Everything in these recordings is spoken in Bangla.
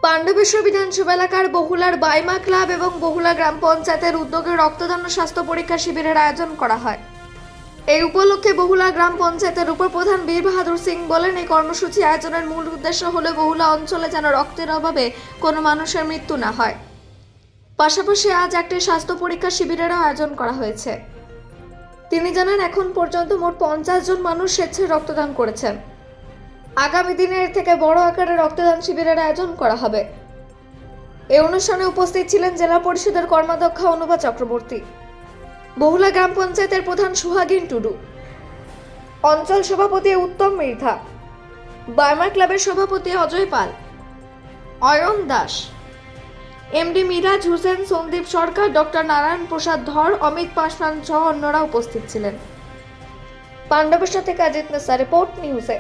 পাণ্ডবেশ্বর বিধানসভা এলাকার বহুলার বাইমা ক্লাব এবং বহুলা গ্রাম পঞ্চায়েতের উদ্যোগে রক্তদান ও স্বাস্থ্য পরীক্ষা শিবিরের আয়োজন করা হয়। এই উপলক্ষে বহুলা গ্রাম পঞ্চায়েতের উপপ্রধান বীর বাহাদুর সিং বলেন, এই কর্মসূচি আয়োজনের মূল উদ্দেশ্য হলো বহুলা অঞ্চলে যেন রক্তের অভাবে কোনো মানুষের মৃত্যু না হয়। পাশাপাশি আজ একটি স্বাস্থ্য পরীক্ষা শিবিরেরও আয়োজন করা হয়েছে। তিনি জানান, এখন পর্যন্ত মোট 50 জন মানুষ স্বেচ্ছায় রক্তদান করেছেন। আগামী দিনে এর থেকে বড় আকারে রক্তদান শিবিরের আয়োজন করা হবে। এই অনুষ্ঠানে উপস্থিত ছিলেন জেলা পরিষদের কর্মাধ্যক্ষা অনুভা চক্রবর্তী, বহুলা গ্রাম পঞ্চায়েতের প্রধান সুহাগিন টুডু, অঞ্চল সভাপতি উত্তম মৃধা, বাইমা ক্লাবের সভাপতি অজয় পাল, অয়ন দাস, এমডি মিরাজ হোসেন, সন্দীপ সরকার, ডক্টর নারায়ণ প্রসাদ ধর, অমিত পাসওয়ান সহ অন্যরা উপস্থিত ছিলেন। পাণ্ডবেশ্বর থেকে অজিত নেসা, রিপোর্ট নিউজে।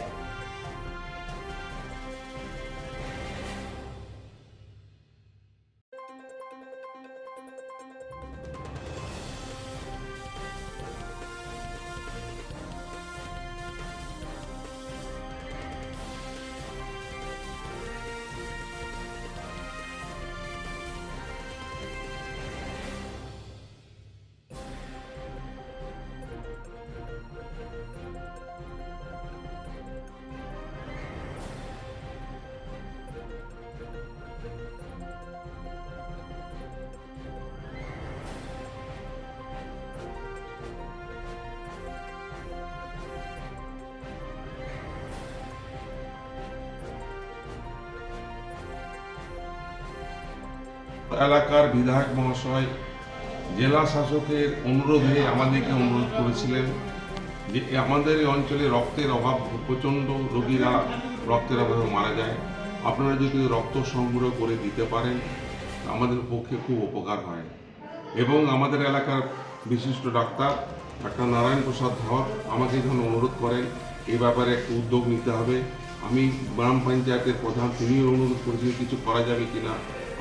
এলাকার বিধায়ক মহাশয় জেলা শাসকের অনুরোধে আমাদেরকে অনুরোধ করেছিলেন যে আমাদের এই অঞ্চলে রক্তের অভাব, প্রচণ্ড রোগীরা রক্তের অভাবে মারা যায়, আপনারা যদি রক্ত সংগ্রহ করে দিতে পারেন আমাদের পক্ষে খুব উপকার হয়। এবং আমাদের এলাকার বিশিষ্ট ডাক্তার নারায়ণ প্রসাদ ধর আমাকে এখানে অনুরোধ করেন এই ব্যাপারে একটা উদ্যোগ নিতে হবে। আমি গ্রাম পঞ্চায়েতের প্রধান, তিনিও অনুরোধ করেছিলেন কিছু করা যাবে কিনা।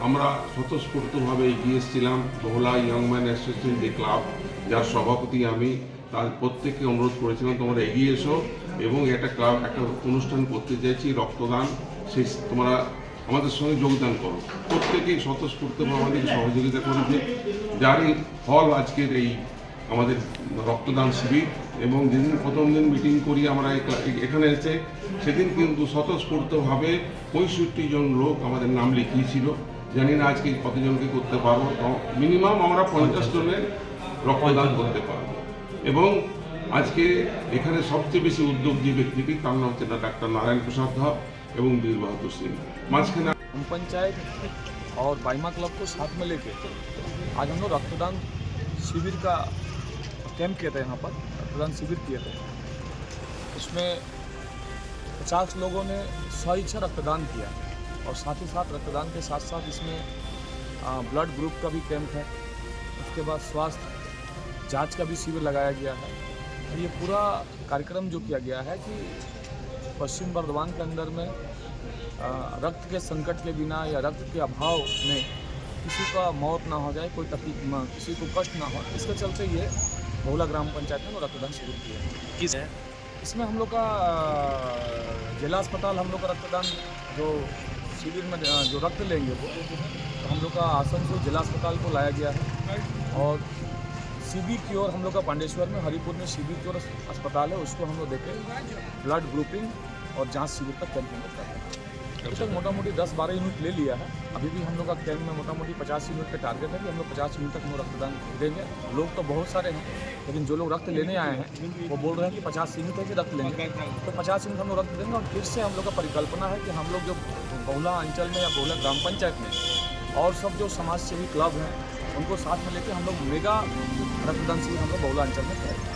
আমরা স্বতঃস্ফূর্তভাবে এগিয়ে এসেছিলাম। বহুলা ইয়ংম্যান অ্যাসোসিয়েশন যে ক্লাব, যার সভাপতি আমি, তার প্রত্যেককে অনুরোধ করেছিলাম তোমরা এগিয়ে এসো এবং একটা অনুষ্ঠান করতে চাইছি রক্তদান, সেই তোমরা আমাদের সঙ্গে যোগদান করো। প্রত্যেকেই স্বতঃস্ফূর্তভাবে আমাদেরকে সহযোগিতা করেছে, যারই ফল আজকের এই আমাদের রক্তদান শিবির। এবং যেদিন প্রথম দিন মিটিং করি আমরা এখানে এসে, সেদিন কিন্তু স্বতঃস্ফূর্তভাবে 65 জন লোক আমাদের নাম লিখিয়েছিল। জানি না আজকে কতজনকে করতে পারবো, মিনিমাম আমরা 50 জনের রক্তদান করতে পারবো। এবং আজকে এখানে সবচেয়ে বেশি উদ্যোগ যে ব্যক্তিটি, তার নাম হচ্ছে ডাক্তার নারায়ণ প্রসাদ ধর এবং বীর বাহাদুর সিং। মাঝখানে पंचायत और बाइमा क्लब को साथ में लेके आज हम लोग रक्तदान शिविर का कैंप किए थे। यहाँ पर रक्तदान शिविर किए थे। इसमें 50 लोगों ने स्वेच्छा रक्तदान किया और साथ ही साथ रक्तदान के साथ साथ इसमें ब्लड ग्रुप का भी कैंप है। उसके बाद स्वास्थ्य जांच का भी शिविर लगाया गया है। और ये पूरा कार्यक्रम जो किया गया है कि पश्चिम बर्धमान के अंदर में रक्त के संकट के बिना या रक्त के अभाव में किसी का मौत ना हो जाए, कोई तकलीफ, किसी को कष्ट ना हो, इसके चलते ये बहुला ग्राम पंचायत में रक्तदान शुरू किया है। किस है इसमें हम लोग का जिला अस्पताल, हम लोग का रक्तदान जो शिविर में जो रक्त लेंगे वो, तो हम लोग का आसनसोल जिला अस्पताल को लाया गया है। और शिविर की ओर हम लोग का पांडेश्वर में, हरिपुर में शिविर की ओर अस्पताल है, उसको हम लोग देखे ब्लड ग्रुपिंग और जांच शिविर का कैंप होता है। अभी तक मोटा मोटी 10-12 यूनिट ले लिया है। अभी भी हम लोग का कैंप में मोटा मोटी 50 यूनिट का टारगेट है कि हम लोग 50 यूनिट तक हम लोग रक्तदान देंगे। लोग तो बहुत सारे हैं, लेकिन जो लोग रक्त लेने आए हैं वो बोल रहे हैं कि 50 यूनिट है कि रक्त लेंगे, तो 50 यूनिट हम लोग रक्त देंगे। और फिर से हम लोग का परिकल्पना है कि हम लोग जो बहुला अंचल में या बहुला ग्राम पंचायत में और सब जो समाज सेवी क्लब हैं उनको साथ में लेकर हम लोग मेगा रक्तदान शिविर हम लोग बहुला अंचल में करेंगे।